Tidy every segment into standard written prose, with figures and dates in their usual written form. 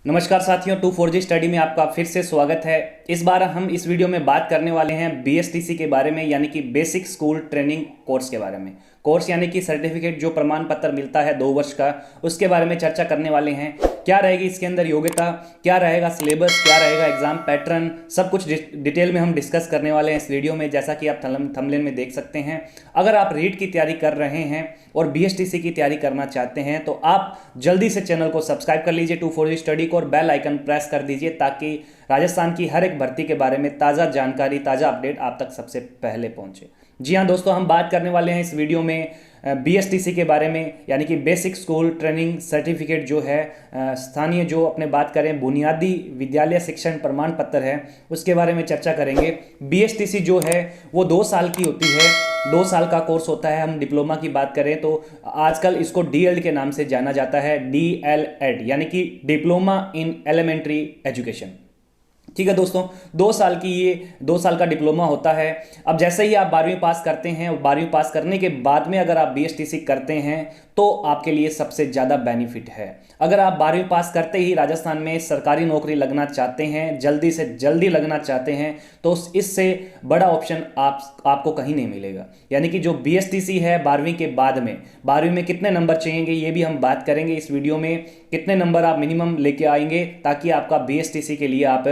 नमस्कार साथियों, 2 4G study में आपका फिर से स्वागत है। इस बार हम इस वीडियो में बात करने वाले हैं बीएसटीसी के बारे में, यानी कि बेसिक स्कूल ट्रेनिंग कोर्स के बारे में। कोर्स यानी कि सर्टिफिकेट, जो प्रमाण पत्र मिलता है 2 वर्ष का, उसके बारे में चर्चा करने वाले हैं। क्या रहेगी इसके अंदर योग्यता, क्या रहेगा सिलेबस, क्या रहेगा एग्जाम पैटर्न, सब कुछ डिटेल में हम डिस्कस करने वाले हैं इस वीडियो में। जैसा कि आप थंबनेल में देख सकते हैं, अगर आप रीट की तैयारी कर रहे हैं और बीएसटीसी की तैयारी करना चाहते हैं तो आप जल्दी से चैनल को सब्सक्राइब कर लीजिए 2 4G स्टडी को, और बेल आइकन प्रेस कर दीजिए ताकि राजस्थान की हर एक भर्ती के बारे में ताज़ा जानकारी, ताज़ा अपडेट आप तक सबसे पहले पहुंचे। जी हाँ दोस्तों, हम बात करने वाले हैं इस वीडियो में बीएसटीसी के बारे में, यानी कि बेसिक स्कूल ट्रेनिंग सर्टिफिकेट जो है, स्थानीय जो अपने बात करें बुनियादी विद्यालय शिक्षण प्रमाण पत्र है, उसके बारे में चर्चा करेंगे। बीएसटीसी जो है वो 2 साल की होती है, 2 साल का कोर्स होता है। हम डिप्लोमा की बात करें तो आजकल इसको डीएलएड के नाम से जाना जाता है, डीएलएड यानी कि डिप्लोमा इन एलिमेंट्री एजुकेशन। ठीक है दोस्तों, 2 साल की ये 2 साल का डिप्लोमा होता है। अब जैसे ही आप 12वीं पास करते हैं, 12वीं पास करने के बाद में अगर आप बीएसटीसी करते हैं तो आपके लिए सबसे ज़्यादा बेनिफिट है। अगर आप 12वीं पास करते ही राजस्थान में सरकारी नौकरी लगना चाहते हैं, जल्दी से जल्दी लगना चाहते हैं, तो इससे बड़ा ऑप्शन आपको कहीं नहीं मिलेगा। यानी कि जो बीएसटीसी है 12वीं के बाद में, 12वीं में कितने नंबर चाहिए ये भी हम बात करेंगे इस वीडियो में। कितने नंबर आप मिनिमम लेके आएंगे ताकि आपका बीएसटीसी के लिए आप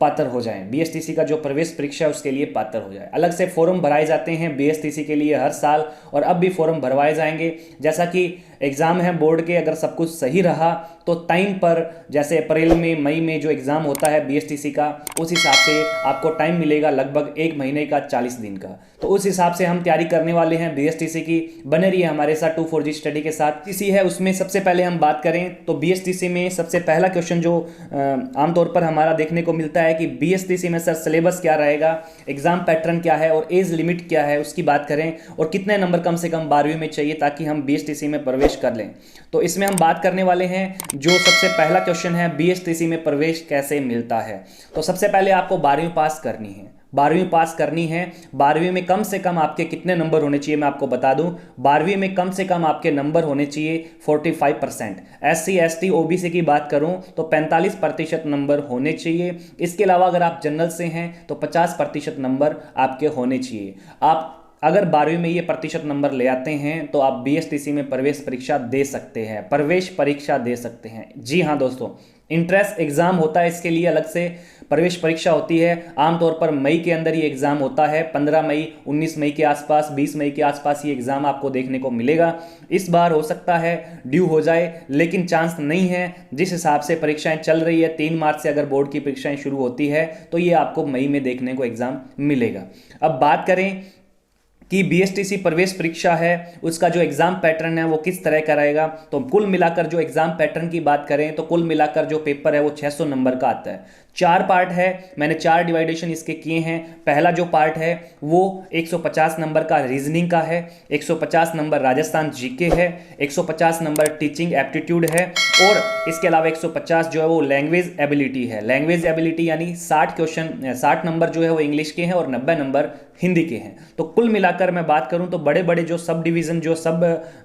पात्र हो जाएं, बीएसटीसी का जो प्रवेश परीक्षा है उसके लिए पात्र हो जाए। अलग से फॉर्म भराए जाते हैं बीएसटीसी के लिए हर साल, और अब भी फॉर्म भरवाए जाएंगे। जैसा कि एग्ज़ाम है बोर्ड के, अगर सब कुछ सही रहा तो टाइम पर, जैसे अप्रैल में मई में जो एग्ज़ाम होता है बीएसटीसी का, उस हिसाब से आपको टाइम मिलेगा लगभग 1 महीने का, 40 दिन का। तो उस हिसाब से हम तैयारी करने वाले हैं बीएसटीसी की। बने रहिए हमारे साथ 2 4G स्टडी के साथ। इसी है उसमें सबसे पहले हम बात करें तो बीएसटीसी में सबसे पहला क्वेश्चन जो आमतौर पर हमारा देखने को मिलता है कि बीएसटीसी में सर सिलेबस क्या रहेगा, एग्जाम पैटर्न क्या है और एज लिमिट क्या है, उसकी बात करें, और कितने नंबर कम से कम 12वीं में चाहिए ताकि हम बीएसटीसी में प्रवेश कर लें। तो इसमें हम बात करने वाले हैं, जो सबसे पहला क्वेश्चन है बीएसटीसी में प्रवेश कैसे मिलता है। तो सबसे पहले आपको 12वीं पास करनी है, 12वीं पास करनी है। 12वीं में कम से कम आपके कितने नंबर होने चाहिए मैं आपको बता दूं। 12वीं में कम से कम आपके नंबर होने चाहिए 45%। एससी एसटी ओबीसी की बात करूं तो 45% नंबर होने चाहिए। इसके अलावा अगर आप जनरल से हैं तो 50% नंबर आपके होने चाहिए। आप अगर 12वीं में ये प्रतिशत नंबर ले आते हैं तो आप बीएसटीसी में प्रवेश परीक्षा दे सकते हैं, प्रवेश परीक्षा दे सकते हैं। जी हाँ दोस्तों, इंट्रेंस एग्जाम होता है, इसके लिए अलग से प्रवेश परीक्षा होती है। आमतौर पर मई के अंदर ये एग्जाम होता है, 15 मई, 19 मई के आसपास, 20 मई के आसपास ये एग्जाम आपको देखने को मिलेगा। इस बार हो सकता है ड्यू हो जाए, लेकिन चांस नहीं है। जिस हिसाब से परीक्षाएं चल रही है, 3 मार्च से अगर बोर्ड की परीक्षाएं शुरू होती है तो ये आपको मई में देखने को एग्जाम मिलेगा। अब बात करें कि बीएसटीसी प्रवेश परीक्षा है, उसका जो एग्जाम पैटर्न है वो किस तरह का रहेगा। तो कुल मिलाकर जो एग्जाम पैटर्न की बात करें तो कुल मिलाकर जो पेपर है वो 600 नंबर का आता है। 4 पार्ट है, मैंने 4 डिवाइडेशन इसके किए हैं। पहला जो पार्ट है वो 150 नंबर का रीजनिंग का है, 150 नंबर राजस्थान जीके है, 150 नंबर टीचिंग एप्टीट्यूड है, और इसके अलावा 150 जो है वो लैंग्वेज एबिलिटी है। लैंग्वेज एबिलिटी यानी 60 क्वेश्चन, 60 नंबर जो है वो इंग्लिश के हैं और 90 नंबर हिंदी के हैं। तो कुल मिलाकर मैं बात करूं तो बड़े बड़े जो सब डिवीजन, जो सब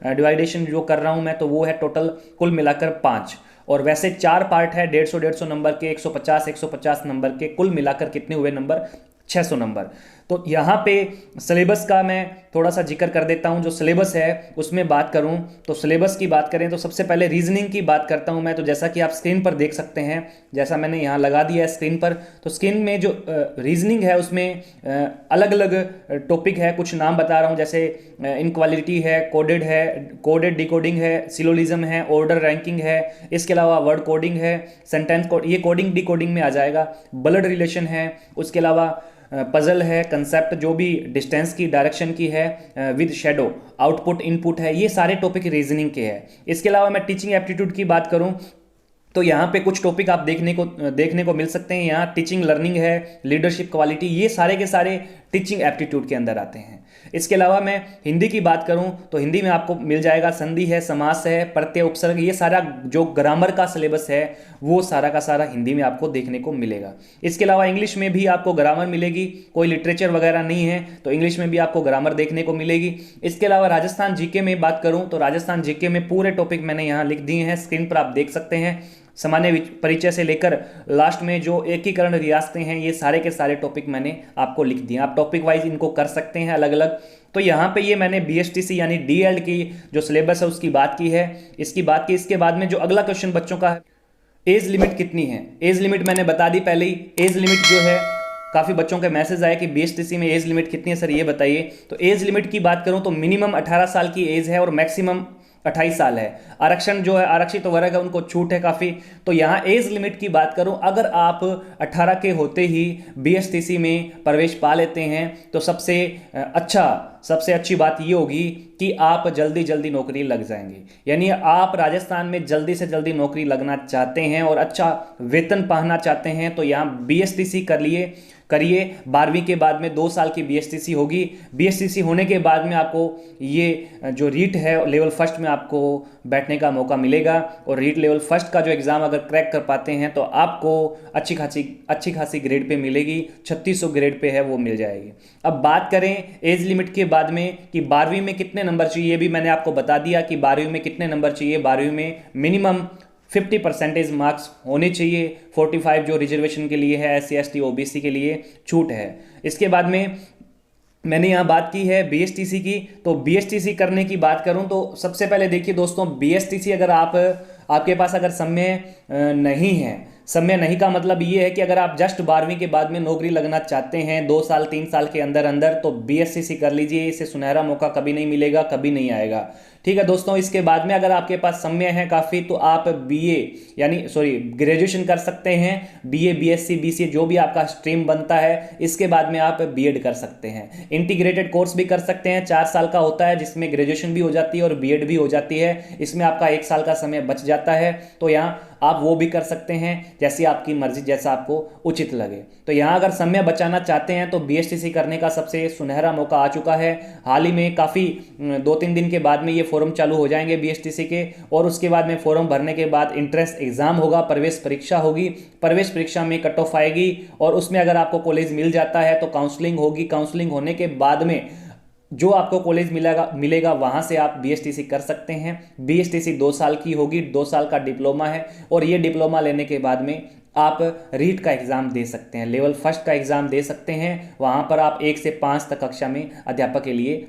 डिवाइडेशन जो कर रहा हूं मैं, तो वो है टोटल कुल मिलाकर 5। और वैसे 4 पार्ट है 150 नंबर के, 150 नंबर के, कुल मिलाकर कितने हुए नंबर, 600 नंबर। तो यहाँ पे सिलेबस का मैं थोड़ा सा जिक्र कर देता हूँ। जो सिलेबस है उसमें बात करूँ तो सिलेबस की बात करें तो सबसे पहले रीजनिंग की बात करता हूँ मैं। तो जैसा कि आप स्क्रीन पर देख सकते हैं, जैसा मैंने यहाँ लगा दिया है स्क्रीन पर, तो स्क्रीन में जो रीजनिंग है उसमें अलग अलग टॉपिक है। कुछ नाम बता रहा हूँ, जैसे इनक्वालिटी है, कोडेड डिकोडिंग है, सिलोलिज्म है, ऑर्डर रैंकिंग है, इसके अलावा वर्ड कोडिंग है, सेंटेंस कोड, ये कोडिंग डिकोडिंग में आ जाएगा। ब्लड रिलेशन है, उसके अलावा पजल है, कंसेप्ट जो भी डिस्टेंस की डायरेक्शन की है विद शेडो, आउटपुट इनपुट है, ये सारे टॉपिक रीजनिंग के हैं। इसके अलावा मैं टीचिंग एप्टीट्यूड की बात करूं तो यहाँ पे कुछ टॉपिक आप देखने को मिल सकते हैं। यहाँ टीचिंग लर्निंग है, लीडरशिप क्वालिटी, ये सारे के सारे टीचिंग एप्टीट्यूड के अंदर आते हैं। इसके अलावा मैं हिंदी की बात करूं तो हिंदी में आपको मिल जाएगा संधि है, समास है, प्रत्यय उपसर्ग, ये सारा जो ग्रामर का सिलेबस है वो सारा का सारा हिंदी में आपको देखने को मिलेगा। इसके अलावा इंग्लिश में भी आपको ग्रामर मिलेगी, कोई लिटरेचर वगैरह नहीं है तो इंग्लिश में भी आपको ग्रामर देखने को मिलेगी। इसके अलावा राजस्थान जीके में बात करूं तो राजस्थान जीके में पूरे टॉपिक मैंने यहाँ लिख दिए हैं, स्क्रीन पर आप देख सकते हैं। सामान्य परिचय से लेकर लास्ट में जो एकीकरण रियासतें हैं, ये सारे के सारे टॉपिक मैंने आपको लिख दिए। आप टॉपिक वाइज इनको कर सकते हैं अलग अलग। तो यहाँ पे ये मैंने बीएसटीसी यानी डीएलएड की जो सिलेबस है उसकी बात की है, इसकी बात की। इसके बाद में जो अगला क्वेश्चन बच्चों का है, एज लिमिट कितनी है। एज लिमिट मैंने बता दी पहले ही। एज लिमिट जो है, काफ़ी बच्चों के मैसेज आया कि बीएसटीसी में एज लिमिट कितनी है सर, ये बताइए। तो एज लिमिट की बात करूं तो मिनिमम 18 साल की एज है और मैक्सिमम 28 साल है। आरक्षण जो है, आरक्षित वर्ग है, उनको छूट है काफ़ी। तो यहाँ एज लिमिट की बात करूं, अगर आप 18 के होते ही बीएसटीसी में प्रवेश पा लेते हैं तो सबसे अच्छी बात ये होगी कि आप जल्दी जल्दी नौकरी लग जाएंगे। यानी आप राजस्थान में जल्दी से जल्दी नौकरी लगना चाहते हैं और अच्छा वेतन पाना चाहते हैं तो यहाँ बीएसटीसी करिए। 12वीं के बाद में 2 साल की बीएसटीसी होगी। बीएसटीसी होने के बाद में आपको ये जो रीट है लेवल फर्स्ट में आपको बैठने का मौका मिलेगा और रीट लेवल फर्स्ट का जो एग्ज़ाम अगर क्रैक कर पाते हैं तो आपको अच्छी खासी ग्रेड पे मिलेगी। 3600 ग्रेड पे है वो मिल जाएगी। अब बात करें एज लिमिट के बाद में कि 12वीं में कितने नंबर चाहिए, ये भी मैंने आपको बता दिया कि 12वीं में कितने नंबर चाहिए। 12वीं में मिनिमम 50% मार्क्स होने चाहिए। 45 जो रिजर्वेशन के लिए है, SC ST OBC के लिए छूट है। इसके बाद में मैंने यहाँ बात की है बीएसटीसी की। तो बीएसटीसी करने की बात करूँ तो सबसे पहले देखिए दोस्तों, बीएसटीसी अगर आपके पास अगर समय नहीं है, समय नहीं का मतलब ये है कि अगर आप जस्ट 12वीं के बाद में नौकरी लगना चाहते हैं 2 साल 3 साल के अंदर अंदर, तो बीएसटीसी कर लीजिए। इसे सुनहरा मौका कभी नहीं मिलेगा, कभी नहीं आएगा। ठीक है दोस्तों। इसके बाद में अगर आपके पास समय है काफ़ी तो आप ग्रेजुएशन कर सकते हैं। बीए बीएससी बीसीए जो भी आपका स्ट्रीम बनता है, इसके बाद में आप बीएड कर सकते हैं। इंटीग्रेटेड कोर्स भी कर सकते हैं, 4 साल का होता है जिसमें ग्रेजुएशन भी हो जाती है और बीएड भी हो जाती है। इसमें आपका 1 साल का समय बच जाता है। तो यहाँ आप वो भी कर सकते हैं, जैसी आपकी मर्जी, जैसा आपको उचित लगे। तो यहाँ अगर समय बचाना चाहते हैं तो बीएसटीसी करने का सबसे सुनहरा मौका आ चुका है। हाल ही में काफ़ी 2-3 दिन के बाद में ये फॉर्म चालू हो जाएंगे बीएसटीसी के, और उसके बाद में फॉर्म भरने के बाद इंट्रेंस एग्जाम होगा, प्रवेश परीक्षा होगी। प्रवेश परीक्षा में कट ऑफ आएगी और उसमें अगर आपको कॉलेज मिल जाता है तो काउंसलिंग होगी। काउंसलिंग होने के बाद में जो आपको कॉलेज मिलेगा वहां से आप बीएसटीसी कर सकते हैं। बीएसटीसी 2 साल की होगी, 2 साल का डिप्लोमा है और ये डिप्लोमा लेने के बाद में आप रीट का एग्ज़ाम दे सकते हैं, लेवल फर्स्ट का एग्ज़ाम दे सकते हैं। वहां पर आप 1 से 5 तक कक्षा में अध्यापक के लिए